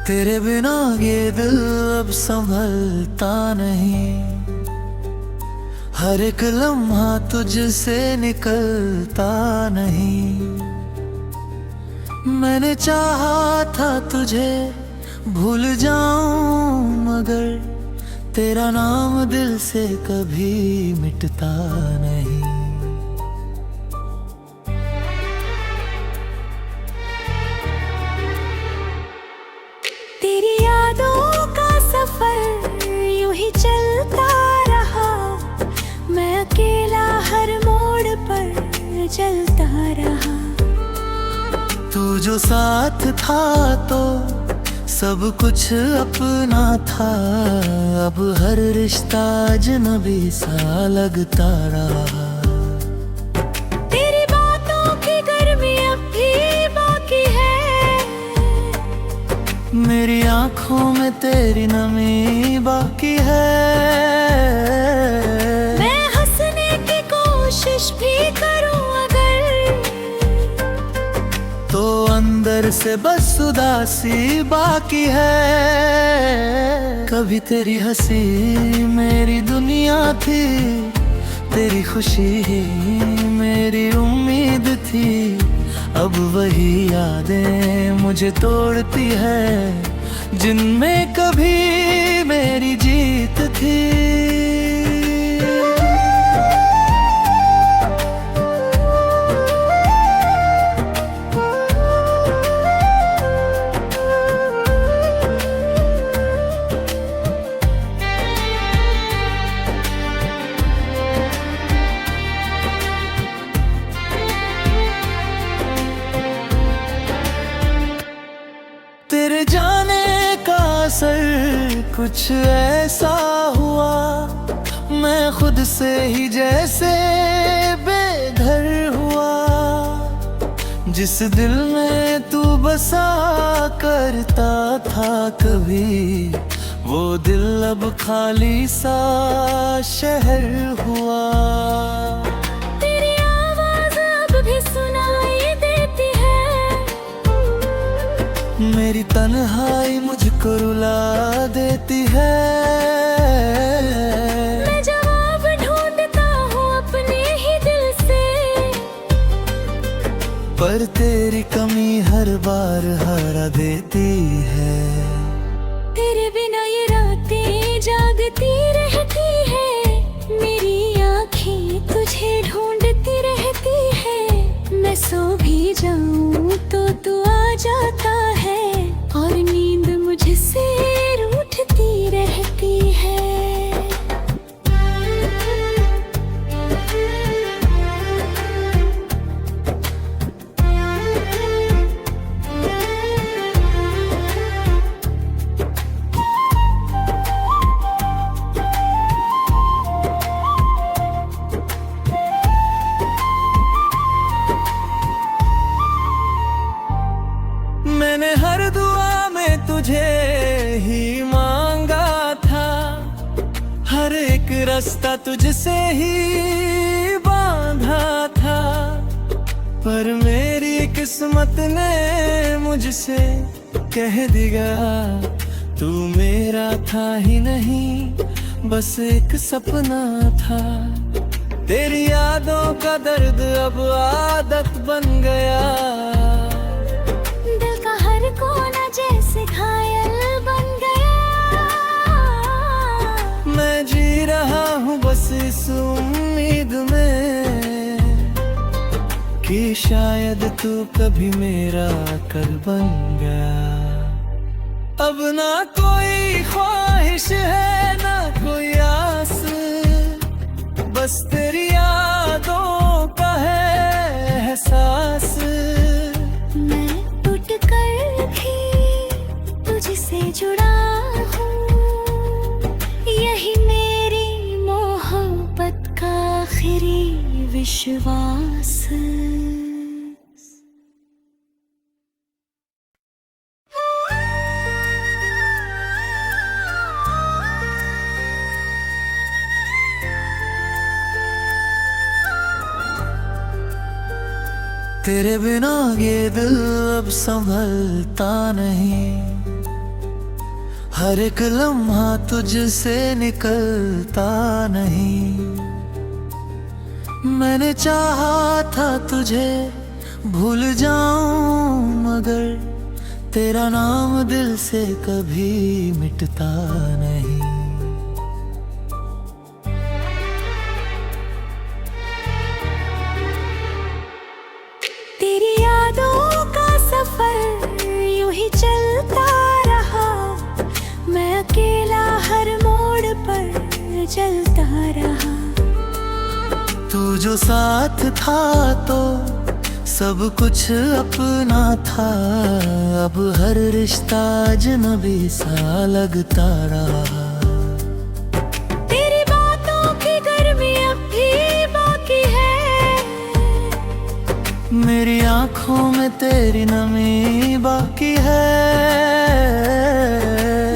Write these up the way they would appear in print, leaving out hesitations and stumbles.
तेरे बिना ये दिल अब संभलता नहीं। हर एक लम्हा तुझसे निकलता नहीं। मैंने चाहा था तुझे भूल जाऊं, मगर तेरा नाम दिल से कभी मिटता नहीं। तेरी यादों का सफर यूं ही चलता रहा। मैं अकेला हर मोड़ पर चलता रहा। तू जो साथ था तो सब कुछ अपना था। अब हर रिश्ता अजनबी सा लगता रहा। तेरी बातों की गर्मी अब भी बाकी है। मेरी आंखों में तेरी नमी बाकी है। मैं हंसने की कोशिश भी करूं अगर, तो अंदर से बस उदासी बाकी है। कभी तेरी हंसी मेरी दुनिया थी, तेरी खुशी ही मेरी उम्मीद थी। अब वही यादें मुझे तोड़ती है, जिनमें कभी मेरी जीत थी। तेरे जाने का असर कुछ ऐसा हुआ, मैं खुद से ही जैसे बेघर हुआ। जिस दिल में तू बसा करता था कभी, वो दिल अब खाली सा शहर हुआ। तेरी आवाज अब भी सुनाई देती है। मेरी तन्हाई मुझको रुला देती है। मैं जवाब ढूंढता हूँ अपने ही दिल से, पर तेरी कमी हर बार हरा देती है। तेरे बिना ये रातें जागती रहती है। मेरी आँखें तुझे ढूंढती रहती है। मैं सो भी जाऊं तो तू आ जाता है, और नींद मुझसे रूठती रहती है। मैंने हर दुआ में तुझे ही मांगा था। हर एक रास्ता तुझसे ही बांधा था, पर मेरी किस्मत ने मुझसे कह दिया, तू मेरा था ही नहीं बस एक सपना था। तेरी यादों का दर्द अब आदत बन गया। दिल का हर कोना जैसे घायल बन गया। मैं जी रहा हूँ बस इस उम्मीद में, कि शायद तू कभी मेरा कल बन गया। अब ना कोई ख्वाहिश है ना कोई आस, बस तेरी यादों का है एहसास। मैं टूट कर भी तुझसे जुड़ा हूँ, यही मेरी मोहब्बत का आखिरी विश्वास। तेरे बिना ये दिल अब संभलता नहीं। हर एक लम्हा तुझसे निकलता नहीं। मैंने चाहा था तुझे भूल जाऊं, मगर तेरा नाम दिल से कभी मिटता नहीं। तेरी यादों का सफर यूं ही चलता रहा, मैं अकेला हर मोड़ पर चलता रहा। तू जो साथ था तो सब कुछ अपना था, अब हर रिश्ता अजनबी सा लगता रहा। तेरी बातों की गर्मी अब भी बाकी है, मेरी आंखों में तेरी नमी बाकी है।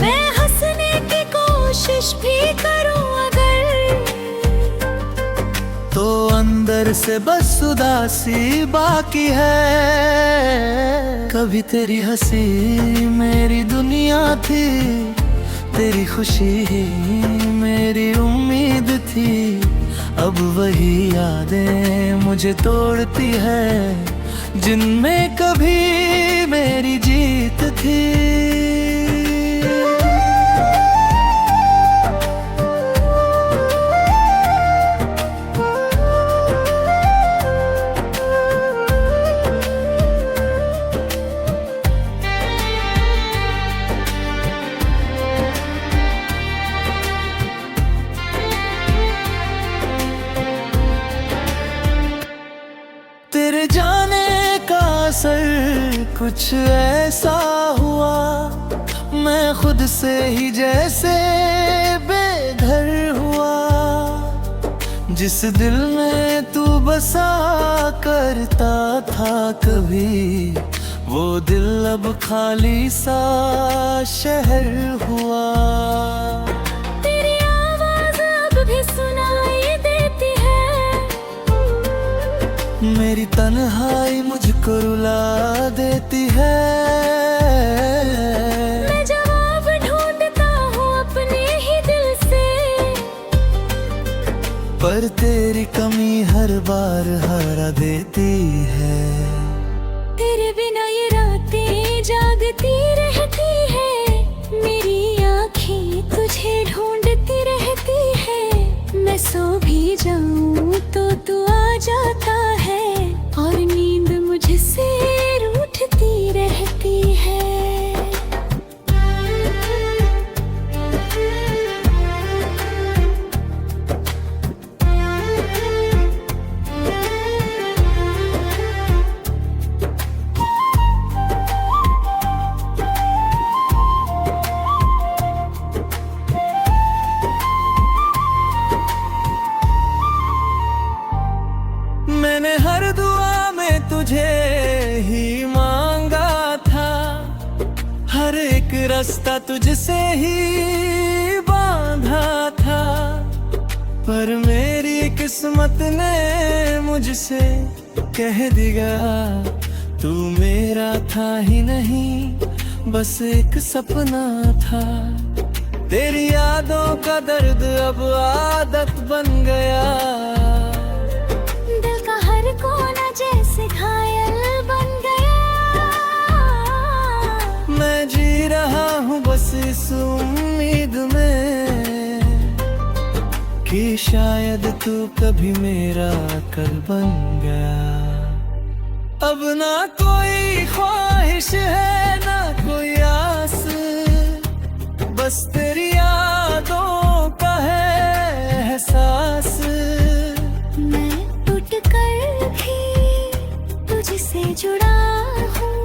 मैं हंसने की कोशिश भी करूं अगर, तो अंदर से बस उदासी बाकी है। कभी तेरी हंसी मेरी दुनिया थी, तेरी खुशी ही मेरी उम्मीद थी। अब वही यादें मुझे तोड़ती है, जिनमें कभी मेरी जीत थी। तेरे जाने का असर कुछ ऐसा हुआ, मैं खुद से ही जैसे बेघर हुआ। जिस दिल में तू बसा करता था कभी, वो दिल अब खाली सा शहर हुआ। तेरी आवाज अब भी सुनाई देती है, मेरी तन्हाई मुझको रुला देती है। मैं जवाब ढूंढता हूँ अपने ही दिल से, पर तेरी कमी हर बार हरा देती है। तेरे बिना ये रातें जागती रहती है, मेरी आँखें तुझे ढूंढती रहती है। मैं सो भी जाऊं तो तू आ जाता है, और नींद मुझसे रूठती रहती है। मैंने हर दुआ में तुझे ही मांगा था, हर एक रास्ता तुझसे ही बांधा था। पर मेरी किस्मत ने मुझसे कह दिया, तू मेरा था ही नहीं, बस एक सपना था। तेरी यादों का दर्द अब आदत बन गया, दिल का हर कोना जैसे घायल बन गया। मैं जी रहा हूँ बस इस उम्मीद में, कि शायद तू कभी मेरा कल बन गया। अब ना कोई ख्वाहिश है ना कोई आस, बस तेरी यादों का है एहसास। मैं टूट कर भी तुझसे जुड़ा हूँ,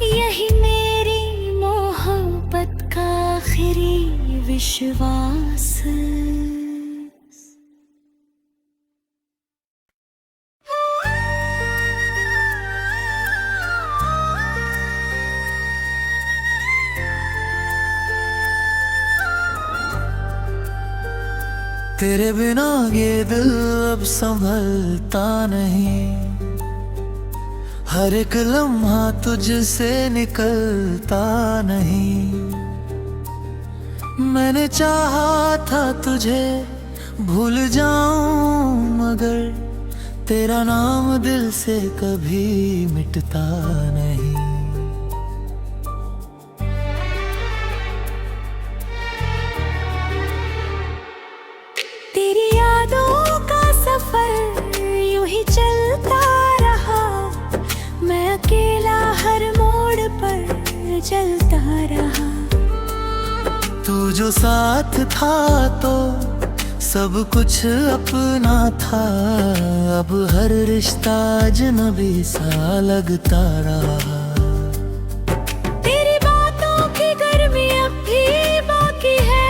यही मेरी मोहब्बत का आखिरी विश्वास। तेरे बिना ये दिल अब संभलता नहीं, हर एक लम्हा तुझसे निकलता नहीं। मैंने चाहा था तुझे भूल जाऊं, मगर तेरा नाम दिल से कभी मिटता नहीं। तेरी यादों का सफर यूं ही चलता रहा, मैं अकेला हर मोड़ पर चलता रहा। तू जो साथ था तो सब कुछ अपना था, अब हर रिश्ता अजनबी सा लगता रहा। तेरी बातों की गर्मी अब भी बाकी है,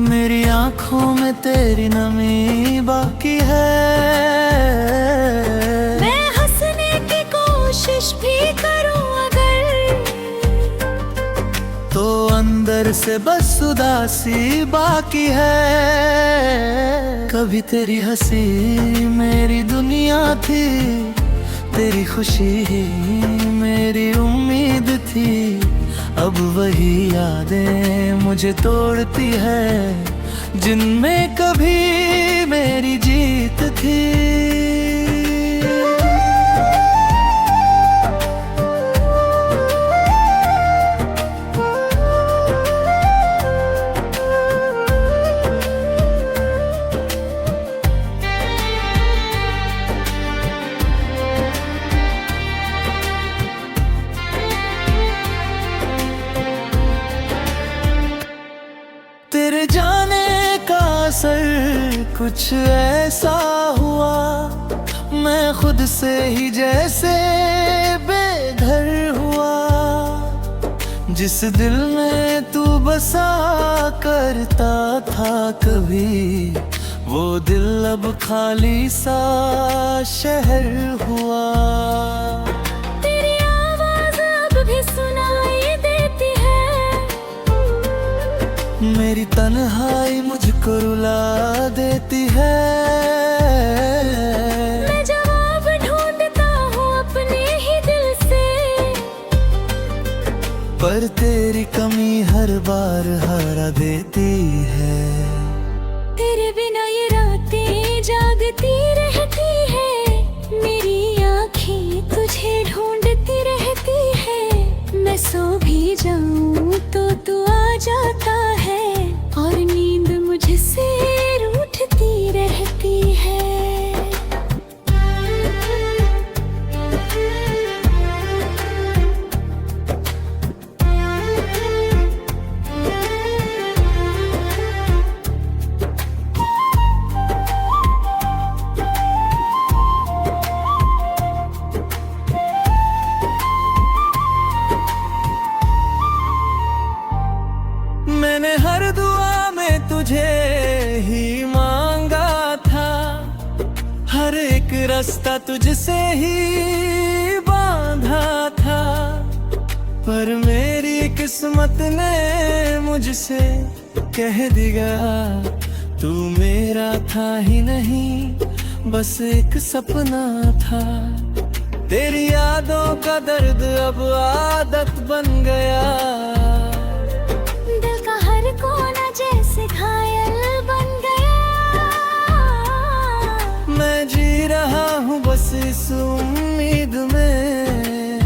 मेरी आंखों में तेरी नमी बाकी है। मैं हंसने की कोशिश भी करूं अगर, तो अंदर से बस उदासी बाकी है। कभी तेरी हंसी मेरी दुनिया थी, तेरी खुशी ही मेरी उम्मीद थी। अब वही यादें मुझे तोड़ती है, जिनमें कभी मेरी जीत थी। तेरे जाने का असर कुछ ऐसा हुआ, मैं खुद से ही जैसे बेघर हुआ। जिस दिल में तू बसा करता था कभी, वो दिल अब खाली सा शहर हुआ। तेरी आवाज अब भी सुनाई देती है, मेरी तन्हाई मुझको रुला देती है। मैं जवाब ढूंढता हूँ अपने ही दिल से, पर तेरी कमी हर बार हरा देती है। तेरे बिना ये रातें जागती रहती है, मेरी आँखें तुझे ढूंढती रहती है। मैं सो भी जाऊं तो तू आ जाता है, और नींद मुझसे रूठती रहती है। मैंने हर दुआ में तुझे ही मांगा था, हर एक रास्ता तुझसे ही बांधा था। पर मेरी किस्मत ने मुझसे कह दिया, तू मेरा था ही नहीं, बस एक सपना था। तेरी यादों का दर्द अब आदत बन गया, दिल का हर कोना जैसे घायल बन गया। मैं जी रहा हूँ बस इस उम्मीद में,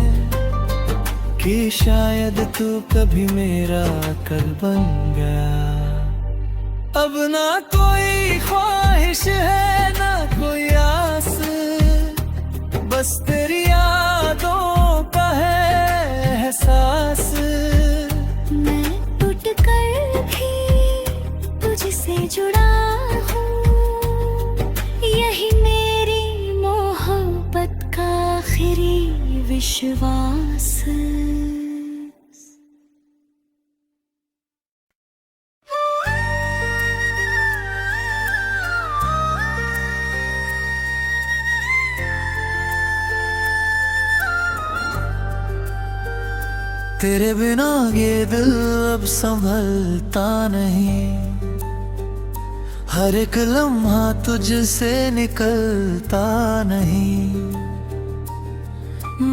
कि शायद तू कभी मेरा कल बन गया। अब ना कोई ख्वाहिश है ना कोई आस, बस तेरी यादों का है एहसास। मैं टूट कर भी तुझसे जुड़ा हूँ, यही मेरी मोहब्बत का आखिरी विश्वास। तेरे बिना ये दिल अब संभलता नहीं, हर एक लम्हा तुझसे निकलता नहीं।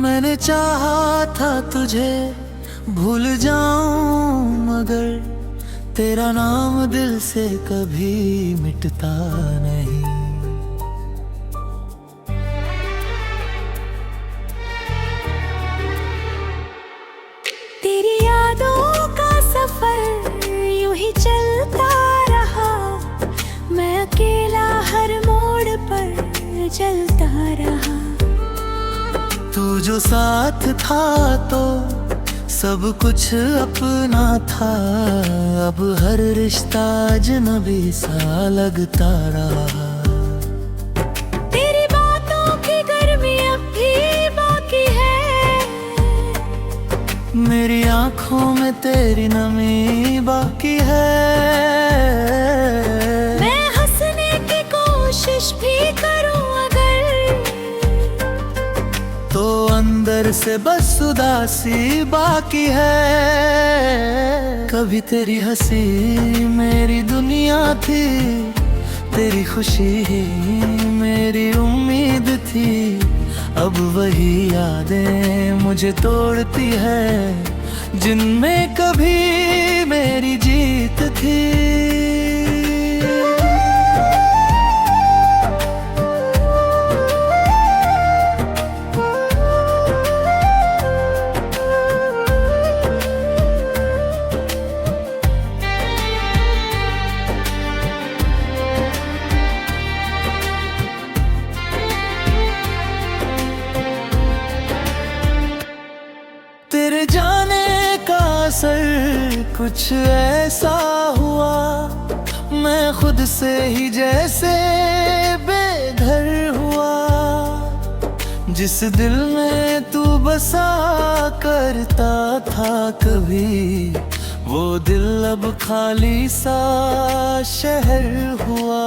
मैंने चाहा था तुझे भूल जाऊं मगर तेरा नाम दिल से कभी मिटता नहीं। तेरी यादों का सफर यूं ही चलता रहा, मैं अकेला हर मोड़ पर चलता रहा। तू जो साथ था तो सब कुछ अपना था, अब हर रिश्ता अजनबी सा लगता रहा। तेरी बातों की गर्मी अब भी बाकी है, मेरी आंखों में तेरी नमी बाकी है। मैं हंसने की कोशिश भी करूं अगर, तो अंदर से बस उदासी बाकी है। कभी तेरी हंसी मेरी दुनिया थी, तेरी खुशी ही मेरी उम्मीद थी। अब वही यादें मुझे तोड़ती है, जिनमें कभी मेरी जीत थी। तेरे जाने का असर कुछ ऐसा हुआ, मैं खुद से ही जैसे बेघर हुआ। जिस दिल में तू बसा करता था कभी, वो दिल अब खाली सा शहर हुआ।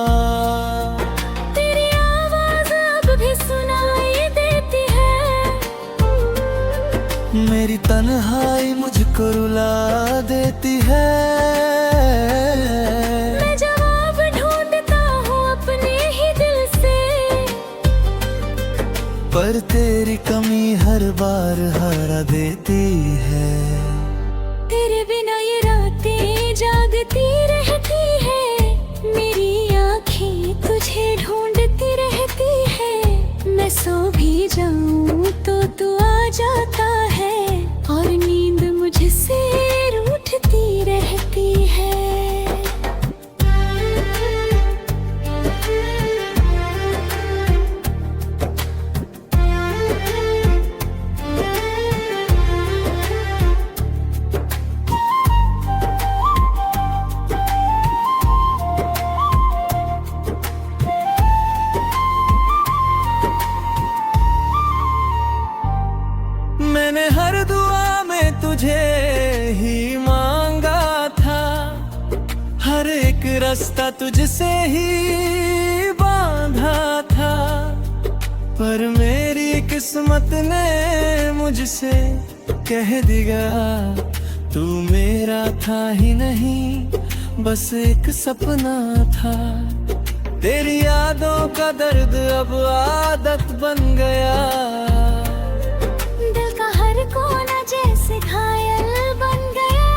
तेरी आवाज अब भी सुनाई देती है, मेरी तन्हाई मुझको रुला देती है। मैं जवाब ढूंढता हूँ अपने ही दिल से, पर तेरी कमी हर बार हरा देती है। तेरे बिना ये रातें जागती रहती है, मेरी आँखें तुझे ढूंढती रहती है। मैं सो भी जाऊं तो तू आ जाता है, और नींद मुझसे रूठती रहती है। मैंने हर दुआ में तुझे ही मांगा था, हर एक रास्ता तुझसे ही बांधा था। पर मेरी किस्मत ने मुझसे कह दिया, तू मेरा था ही नहीं बस एक सपना था। तेरी यादों का दर्द अब आदत बन गया, दिल का हर कोना जैसे घायल बन गया।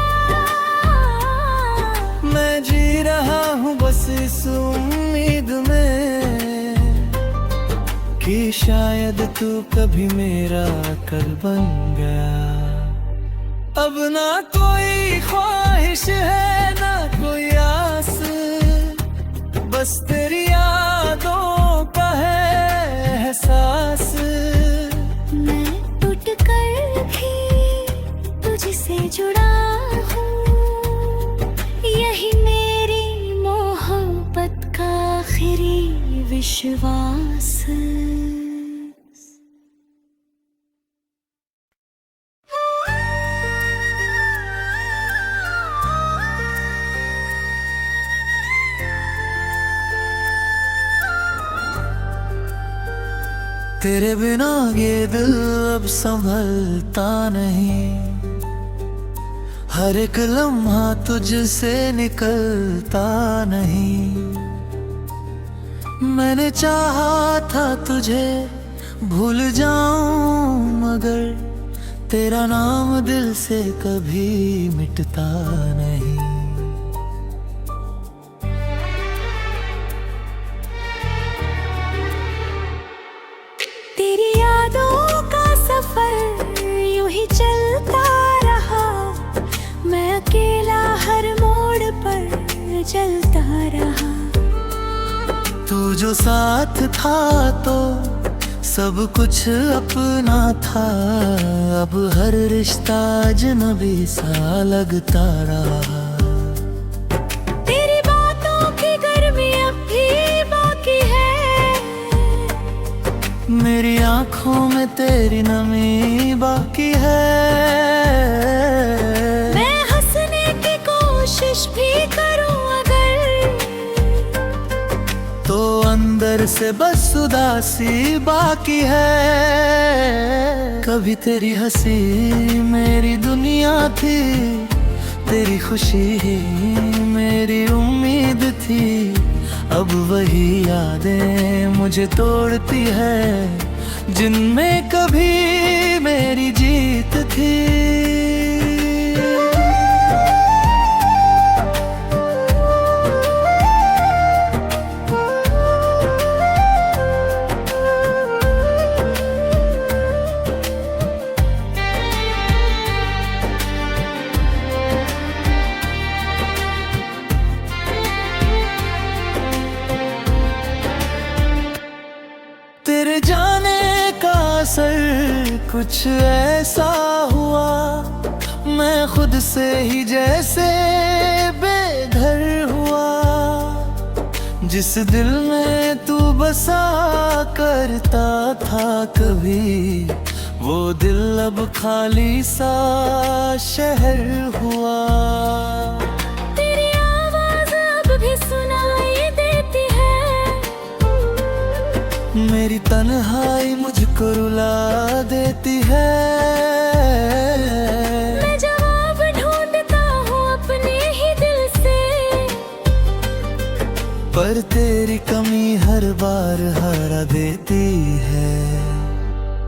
मैं जी रहा हूँ बस इस उम्मीद में कि शायद तू कभी मेरा कल बन गया। अब ना कोई ख्वाहिश है ना कोई आस, बस तेरी यादों का है एहसास। मैं टूट कर भी तुझसे जुड़ा हूँ, यही मेरी मोहब्बत का आखिरी विश्वास। तेरे बिना ये दिल अब संभलता नहीं, हर एक लम्हा तुझसे निकलता नहीं। मैंने चाहा था तुझे भूल जाऊं मगर तेरा नाम दिल से कभी मिटता नहीं। तेरी यादों का सफर यूं ही चलता रहा, मैं अकेला हर मोड़ पर चलता रहा। तू जो साथ था तो सब कुछ अपना था, अब हर रिश्ता अजनबी सा लगता रहा। तेरी बातों की गर्मी अब भी बाकी है, मेरी आंखों में तेरी नमी बाकी है। मैं हंसने की कोशिश भी करूं तो अंदर से बस उदासी बाकी है। कभी तेरी हंसी मेरी दुनिया थी, तेरी खुशी ही मेरी उम्मीद थी। अब वही यादें मुझे तोड़ती है, जिनमें कभी मेरी जीत थी। तेरे जाने का असर कुछ ऐसा हुआ, मैं खुद से ही जैसे बेघर हुआ। जिस दिल में तू बसा करता था कभी, वो दिल अब खाली सा शहर हुआ। तेरी आवाज अब भी सुनाई देती है, मेरी तन्हाई मुझको रुला देती है। मैं जवाब ढूंढता हूँ अपने ही दिल से, पर तेरी कमी हर बार हरा देती है।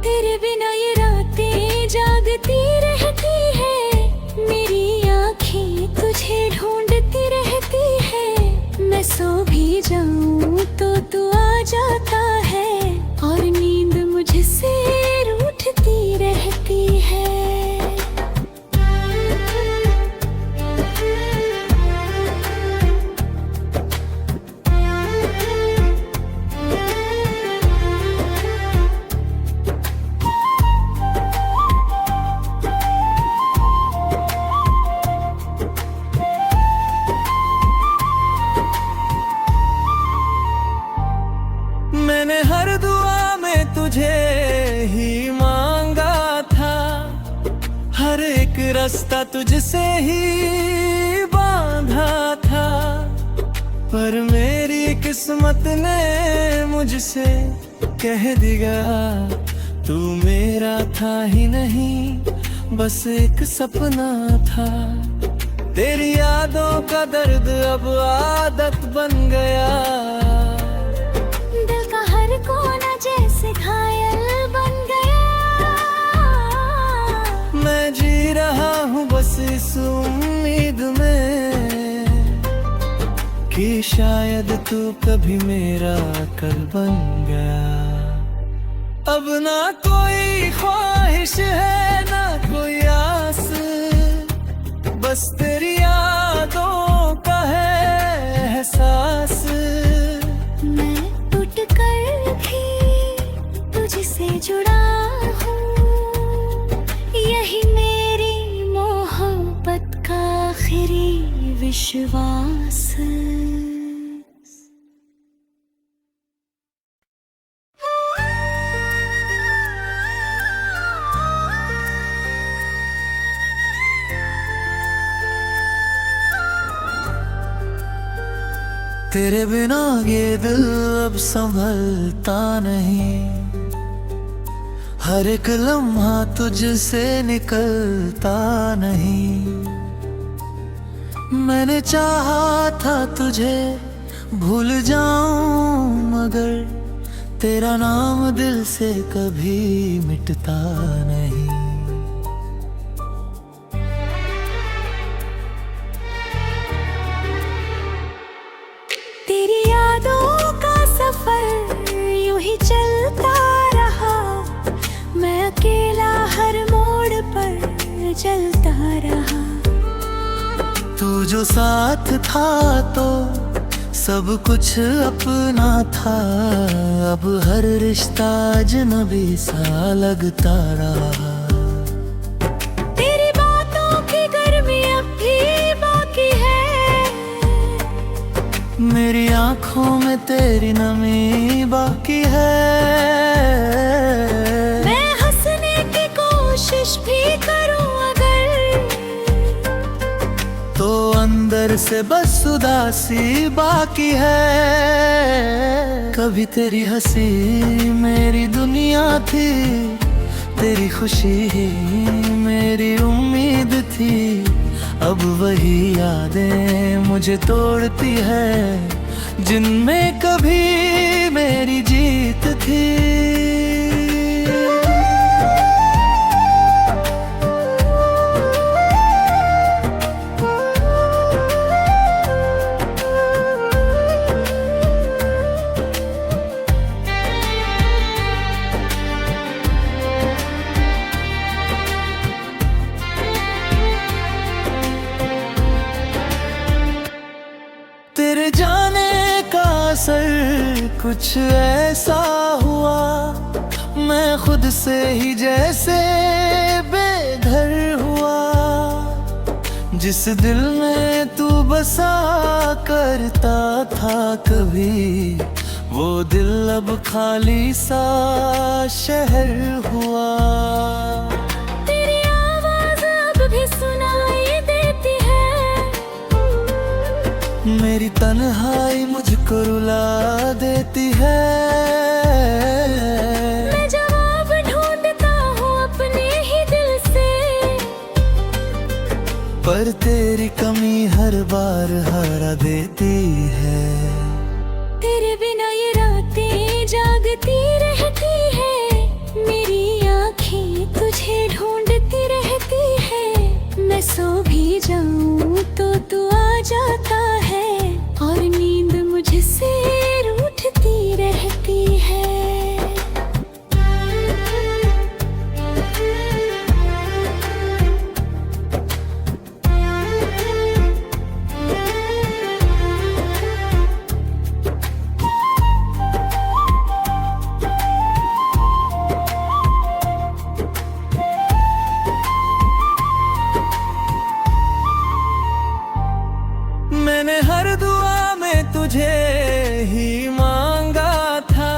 तेरे बिना ये रातें जागती रहती है, मेरी आँखें तुझे ढूंढती रहती है। मैं सो भी जाऊं तो तू आ जाता है, और नींद मुझसे रूठती रहती है। मैंने हर दुआ में तुझे ही मांगा था, हर एक रास्ता तुझसे ही बांधा था। पर मेरी किस्मत ने मुझसे कह दिया, तू मेरा था ही नहीं बस एक सपना था। तेरी यादों का दर्द अब आदत बन गया, दिल का हर कोना जैसे घायल बन गया। मैं जी रहा हूँ बस इस उम्मीद में कि शायद तू कभी मेरा कल बन गया। अब ना कोई ख्वाहिश है ना कोई आस, बस तेरी यादों का है एहसास। मैं टूट कर भी तुझसे जुड़ा हूँ, यही मेरी मोहब्बत का आखिरी विश्वास। तेरे बिना ये दिल अब संभलता नहीं, हर एक लम्हा तुझसे निकलता नहीं। मैंने चाहा था तुझे भूल जाऊं, मगर तेरा नाम दिल से कभी मिटता नहीं। चलता रहा। तू जो साथ था तो सब कुछ अपना था, अब हर रिश्ता अजनबी सा लगता रहा। तेरी बातों की गर्मी अब भी बाकी है, मेरी आंखों में तेरी नमी बाकी है। मैं हंसने की कोशिश भी करूं अगर, तो अंदर से बस उदासी बाकी है। कभी तेरी हंसी मेरी दुनिया थी, तेरी खुशी ही मेरी उम्मीद थी। अब वही यादें मुझे तोड़ती है, जिनमें कभी मेरी जीत थी। तेरे जाने का असर कुछ ऐसा हुआ, मैं खुद से ही जैसे बेघर हुआ। जिस दिल में तू बसा करता था कभी, वो दिल अब खाली सा शहर हुआ। तेरी आवाज अब भी सुनाई देती है, मेरी तन्हाई मुझको रुला देती है। मैं जवाब ढूंढता हूँ अपने ही दिल से, पर तेरी कमी हर बार हरा देती है। तेरे बिना ये रातें जागती रहती है, मेरी आँखें तुझे ढूंढती रहती है। मैं सो भी जाऊं तो तू आ जाता है, और नींद मुझसे रूठती रहती है। मैंने हर दुआ में तुझे ही मांगा था,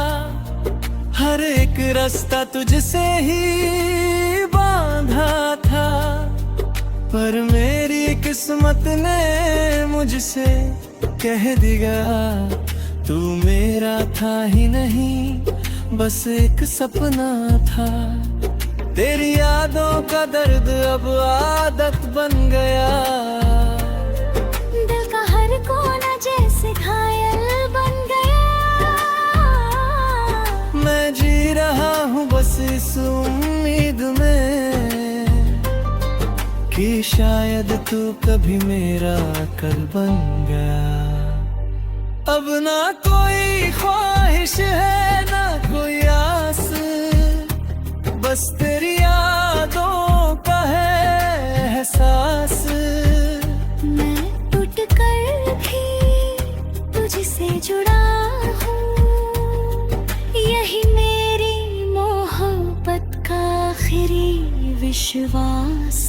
हर एक रास्ता तुझसे ही बांधा था। पर मेरी किस्मत ने मुझसे कह दिया, तू मेरा था ही नहीं बस एक सपना था। तेरी यादों का दर्द अब आदत बन गया, दिल का हर कोना जैसे घायल बन गया। मैं जी रहा हूँ बस इस उम्मीद में कि शायद तू कभी मेरा कल बन गया। अब ना कोई ख्वाहिश है ना कोई आस, बस तेरी यादों का है एहसास। मैं टूट कर भी तुझसे जुड़ा हूँ, यही मेरी मोहब्बत का आखिरी विश्वास।